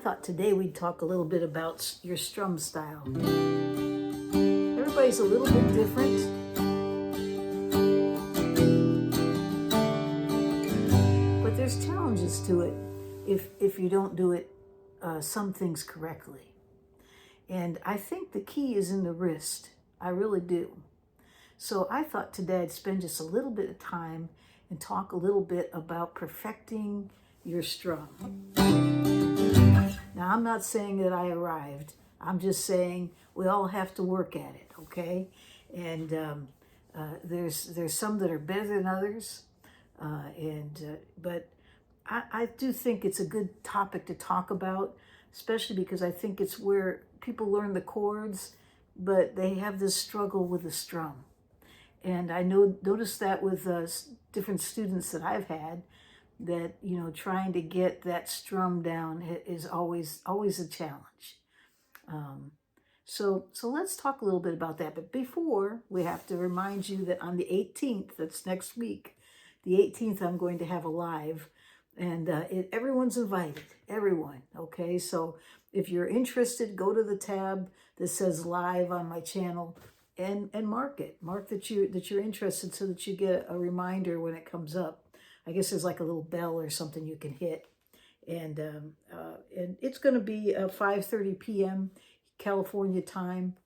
thought today we'd talk a little bit about your strum style. Everybody's a little bit different. But there's challenges to it if you don't do it, some things correctly. And I think the key is in the wrist. I really do. So I thought today I'd spend just a little bit of time and talk a little bit about perfecting your strum. Now, I'm not saying that I arrived. I'm just saying we all have to work at it, okay? And there's some that are better than others, but I do think it's a good topic to talk about, especially because I think it's where people learn the chords, but they have this struggle with the strum. And I noticed that with different students that I've had, that, you know, trying to get that strum down is always a challenge. So let's talk a little bit about that. But before, we have to remind you that on the 18th, that's next week, the 18th, I'm going to have a live, and everyone's invited, everyone, okay? So if you're interested, go to the tab that says live on my channel and mark that you're interested, so that you get a reminder when it comes up. I guess there's like a little bell or something you can hit. And it's going to be 5:30 p.m. California time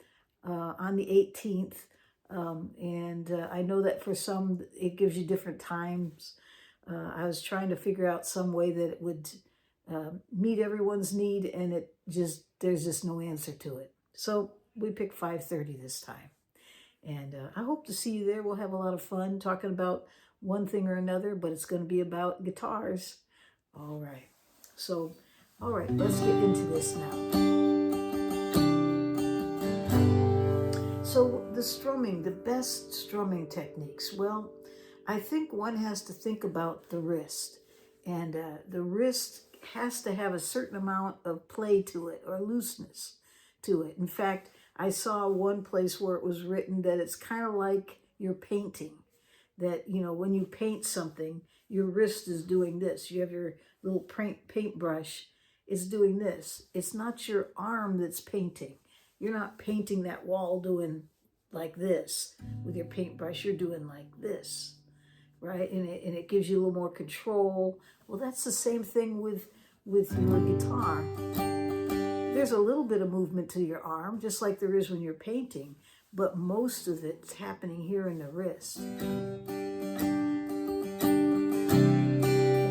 on the 18th. I know that for some, it gives you different times. I was trying to figure out some way that it would meet everyone's need, and there's just no answer to it. So we picked 5:30 this time. And I hope to see you there. We'll have a lot of fun talking about one thing or another, but it's going to be about guitars. All right. So, all right, let's get into this now. So the strumming, the best strumming techniques. Well, I think one has to think about the wrist. And the wrist has to have a certain amount of play to it, or looseness to it. In fact, I saw one place where it was written that it's kind of like you're painting. That, you know, when you paint something, your wrist is doing this. You have your little paintbrush, it's doing this. It's not your arm that's painting. You're not painting that wall doing like this with your paintbrush. You're doing like this, right? And it gives you a little more control. Well, that's the same thing with your guitar. There's a little bit of movement to your arm, just like there is when you're painting, but most of it's happening here in the wrist.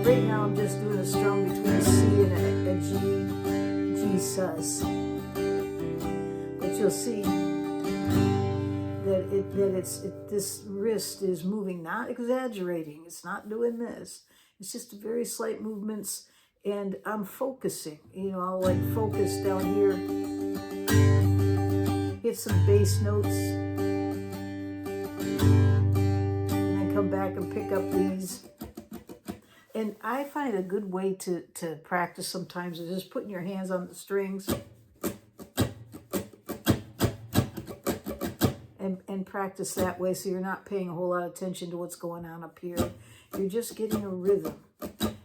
Right now I'm just doing a strum between a C and a G sus. But you'll see that this wrist is moving, not exaggerating. It's not doing this. It's just very slight movements, and I'm focusing. You know, I'll like focus down here, hit some bass notes, and then come back and pick up these. And I find a good way to practice sometimes is just putting your hands on the strings and practice that way, so you're not paying a whole lot of attention to what's going on up here. You're just getting a rhythm,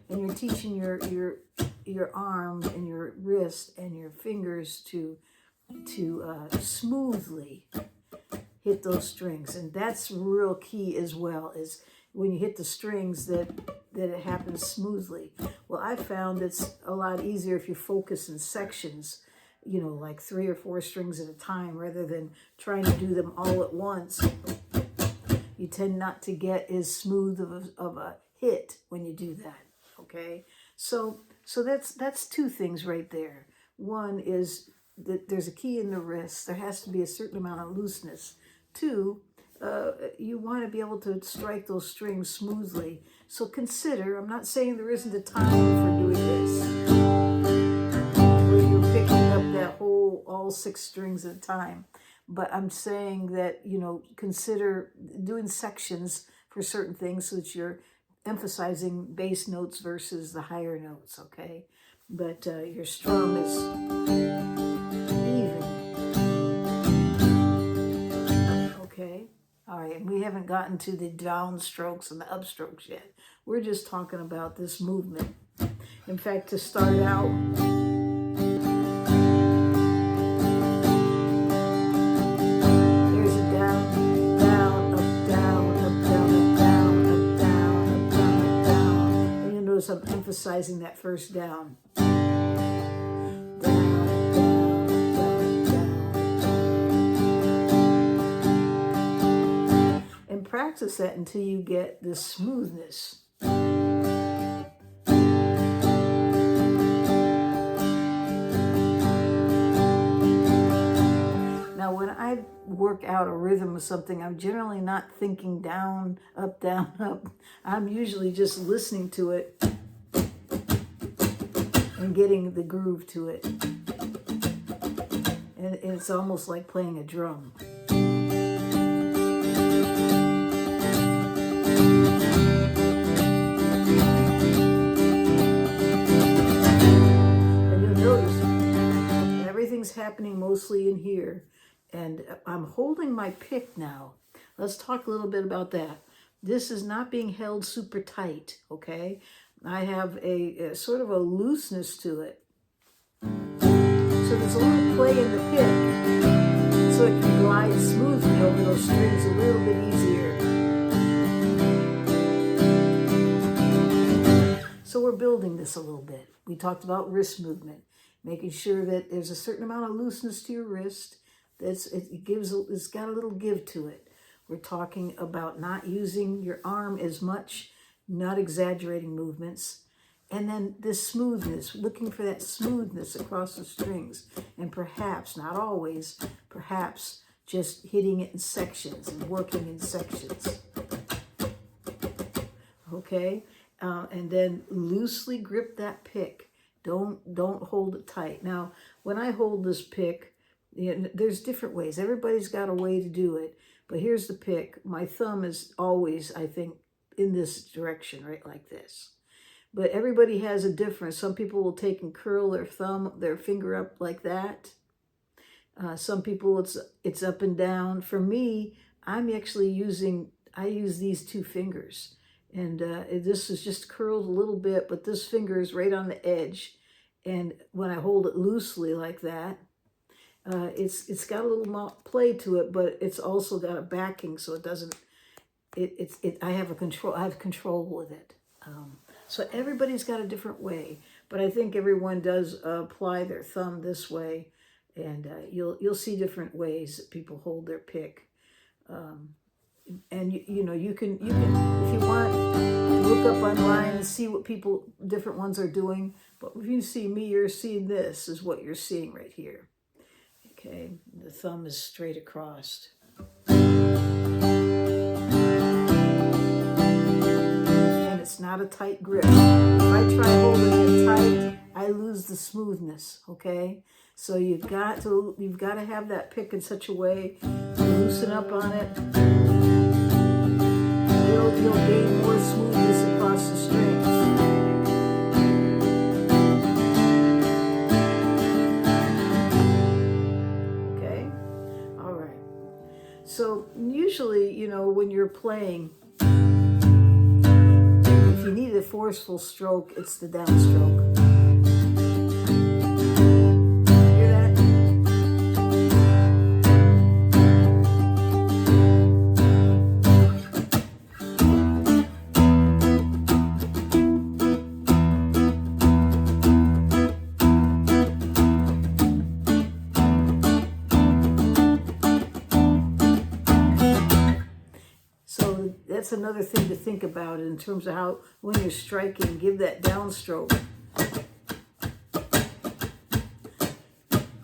and you're teaching your arm and your wrist and your fingers to smoothly hit those strings. And that's real key as well, is when you hit the strings that it happens smoothly. Well, I found it's a lot easier if you focus in sections, you know, like 3 or 4 strings at a time, rather than trying to do them all at once. You tend not to get as smooth of a hit when you do that, okay? So that's 2 things right there. One is that there's a key in the wrist. There has to be a certain amount of looseness. 2, you want to be able to strike those strings smoothly. So consider, I'm not saying there isn't a time for doing this, where you're picking up that all 6 strings at a time. But I'm saying that, you know, consider doing sections for certain things so that you're emphasizing bass notes versus the higher notes, okay? But your strum is even. Okay? All right, and we haven't gotten to the downstrokes and the upstrokes yet. We're just talking about this movement. In fact, to start out, emphasizing that first down. And practice that until you get this smoothness. Now, when I work out a rhythm or something, I'm generally not thinking down, up, up. I'm usually just listening to it and getting the groove to it. And it's almost like playing a drum. And you'll notice everything's happening mostly in here. And I'm holding my pick now. Let's talk a little bit about that. This is not being held super tight, okay? I have a sort of a looseness to it. So there's a little play in the pick, so it can glide smoothly over those strings a little bit easier. So we're building this a little bit. We talked about wrist movement, making sure that there's a certain amount of looseness to your wrist. It's got a little give to it. We're talking about not using your arm as much, not exaggerating movements. And then this smoothness, looking for that smoothness across the strings. And perhaps, not always, perhaps just hitting it in sections and working in sections. Okay? And then loosely grip that pick. Don't hold it tight. Now, when I hold this pick, there's different ways. Everybody's got a way to do it. But here's the pick. My thumb is always, I think, in this direction, right like this. But everybody has a difference. Some people will take and curl their finger up like that. Some people it's up and down. For me, I use these two fingers. And this is just curled a little bit, but this finger is right on the edge. And when I hold it loosely like that, it's got a little play to it, but it's also got a backing, so it doesn't. I have control with it. So everybody's got a different way, but I think everyone does apply their thumb this way, and you'll see different ways that people hold their pick. And you can if you want, look up online and see what different ones are doing. But if you see me, you're seeing this is what you're seeing right here. Okay, the thumb is straight across. And it's not a tight grip. If I try holding it tight, I lose the smoothness, okay? So you've got to have that pick in such a way to loosen up on it. You'll gain more smoothness across the strings. So usually, when you're playing, if you need a forceful stroke, it's the downstroke. Hear that? That's another thing to think about in terms of how, when you're striking, give that downstroke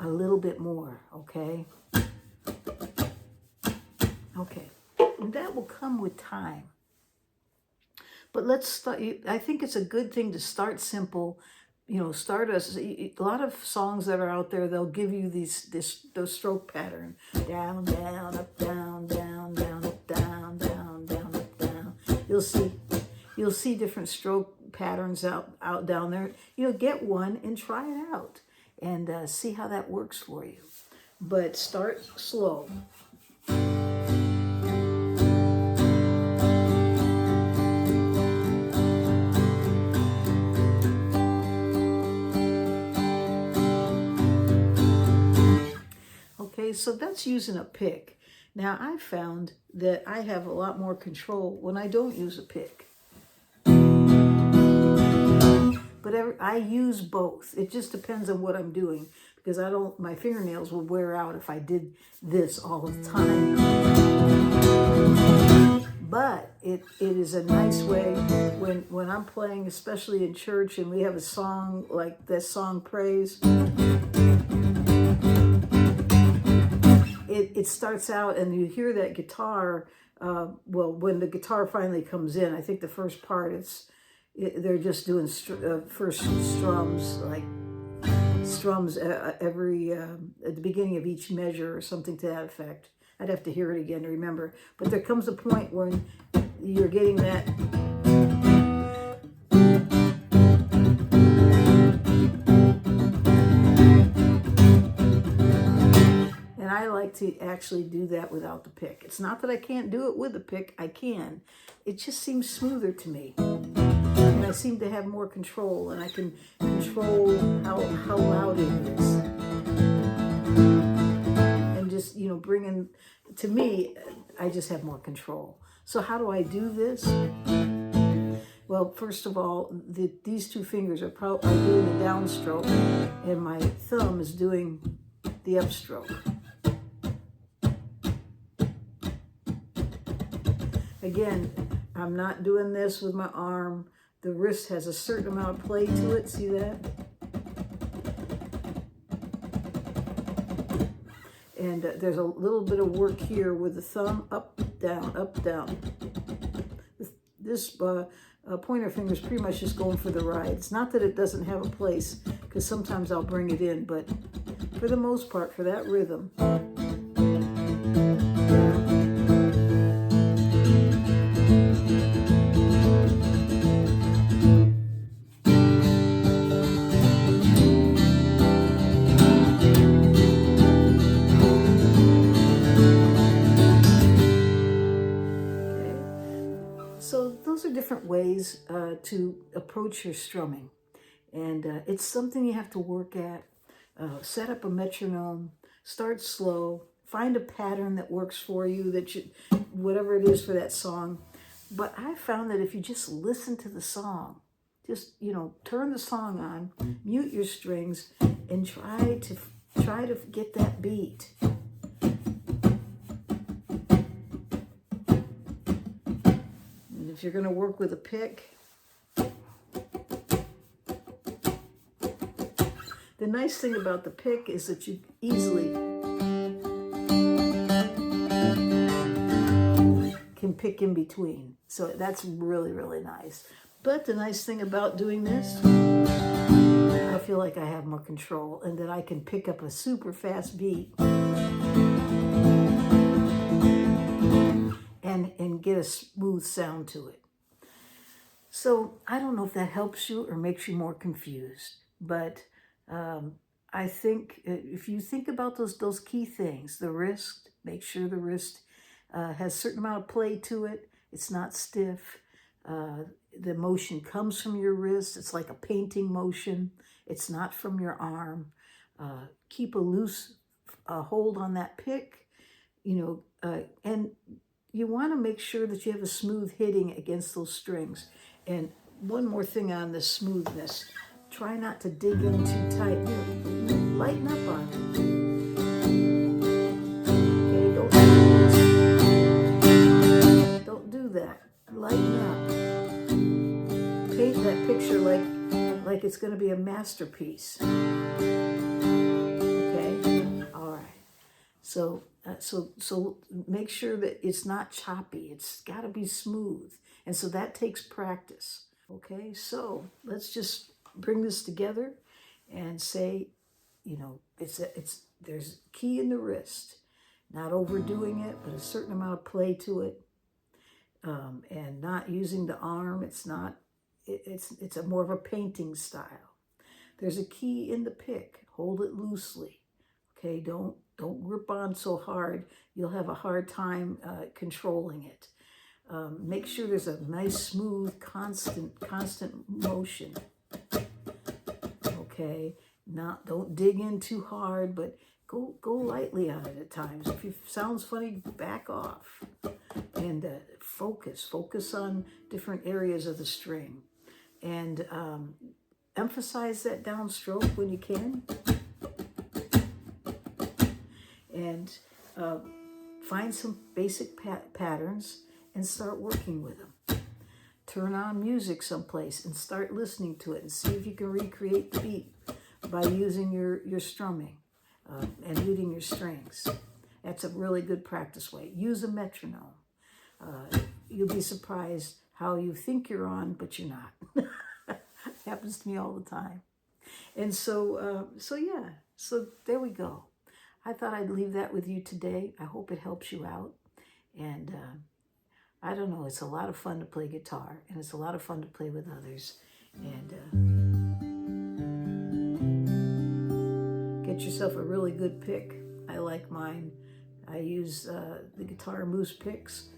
a little bit more, okay? Okay, and that will come with time. But let's start. I think it's a good thing to start simple. Start a lot of songs that are out there. They'll give you those stroke pattern: down, down, up, down, down, down, up, down, down, down, up, down. You'll see different stroke patterns out down there. Get one and try it out and see how that works for you. But start slow. Okay, so that's using a pick. Now, I found that I have a lot more control when I don't use a pick. but I use both. It just depends on what I'm doing, because my fingernails will wear out if I did this all the time. But it is a nice way when I'm playing, especially in church, and we have a song like this song Praise. It starts out and you hear that guitar. Well, when the guitar finally comes in, I think the first part they're just doing first strums, like strums every at the beginning of each measure or something to that effect. I'd have to hear it again to remember. But there comes a point when you're getting that. And I like to actually do that without the pick. It's not that I can't do it with the pick. I can. It just seems smoother to me. And I seem to have more control, and I can control how loud it is. And just, bringing, to me, I just have more control. So how do I do this? Well, first of all, these two fingers are doing the downstroke, and my thumb is doing the upstroke. Again, I'm not doing this with my arm. The wrist has a certain amount of play to it. See that? And there's a little bit of work here with the thumb, up, down, up, down. This pointer finger is pretty much just going for the ride. It's not that it doesn't have a place, because sometimes I'll bring it in, but for the most part, for that rhythm. So those are different ways to approach your strumming. And it's something you have to work at. Set up a metronome, start slow, find a pattern that works for you, whatever it is for that song. But I found that if you just listen to the song, just, turn the song on, mute your strings, and try to get that beat. If you're going to work with a pick, the nice thing about the pick is that you easily can pick in between. So that's really, really nice. But the nice thing about doing this, I feel like I have more control, and that I can pick up a super fast beat and get a smooth sound to it. So I don't know if that helps you or makes you more confused, but I think if you think about those key things, the wrist, make sure the wrist has a certain amount of play to it. It's not stiff. The motion comes from your wrist. It's like a painting motion. It's not from your arm. Keep a loose hold on that pick, and you want to make sure that you have a smooth hitting against those strings. And one more thing on the smoothness. Try not to dig in too tight. Lighten up on it. Okay, don't do that. Lighten up. Paint that picture like it's going to be a masterpiece. Okay? All right. So make sure that it's not choppy. It's got to be smooth. And so that takes practice. Okay? So let's just bring this together and say, there's key in the wrist, not overdoing it, but a certain amount of play to it, and not using the arm. It's a more of a painting style. There's a key in the pick. Hold it loosely. Okay, don't grip on so hard. You'll have a hard time controlling it. Make sure there's a nice, smooth, constant motion. Okay, don't dig in too hard, but go lightly on it at times. If it sounds funny, back off and focus on different areas of the string. And emphasize that downstroke when you can. And find some basic patterns and start working with them. Turn on music someplace and start listening to it and see if you can recreate the beat by using your strumming and muting your strings. That's a really good practice way. Use a metronome. You'll be surprised how you think you're on, but you're not. Happens to me all the time. And so yeah, so there we go. I thought I'd leave that with you today. I hope it helps you out. And I don't know, it's a lot of fun to play guitar, and it's a lot of fun to play with others. And get yourself a really good pick. I like mine. I use the Guitar Moose picks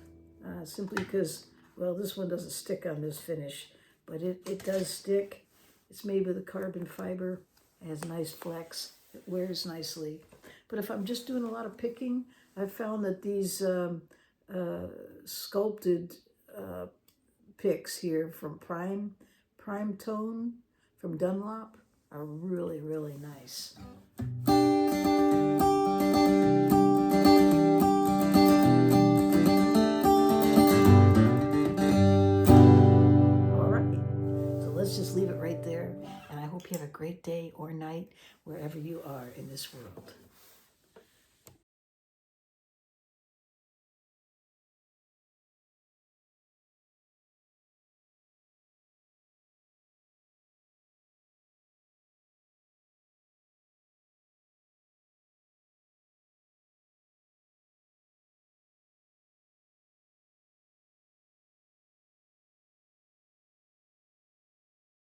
simply because, well, this one doesn't stick on this finish, but it does stick. It's made with a carbon fiber. It has nice flex. It wears nicely. But if I'm just doing a lot of picking, I've found that these sculpted picks here from Prime Tone from Dunlop are really, really nice. All right, so let's just leave it right there. And I hope you have a great day or night wherever you are in this world.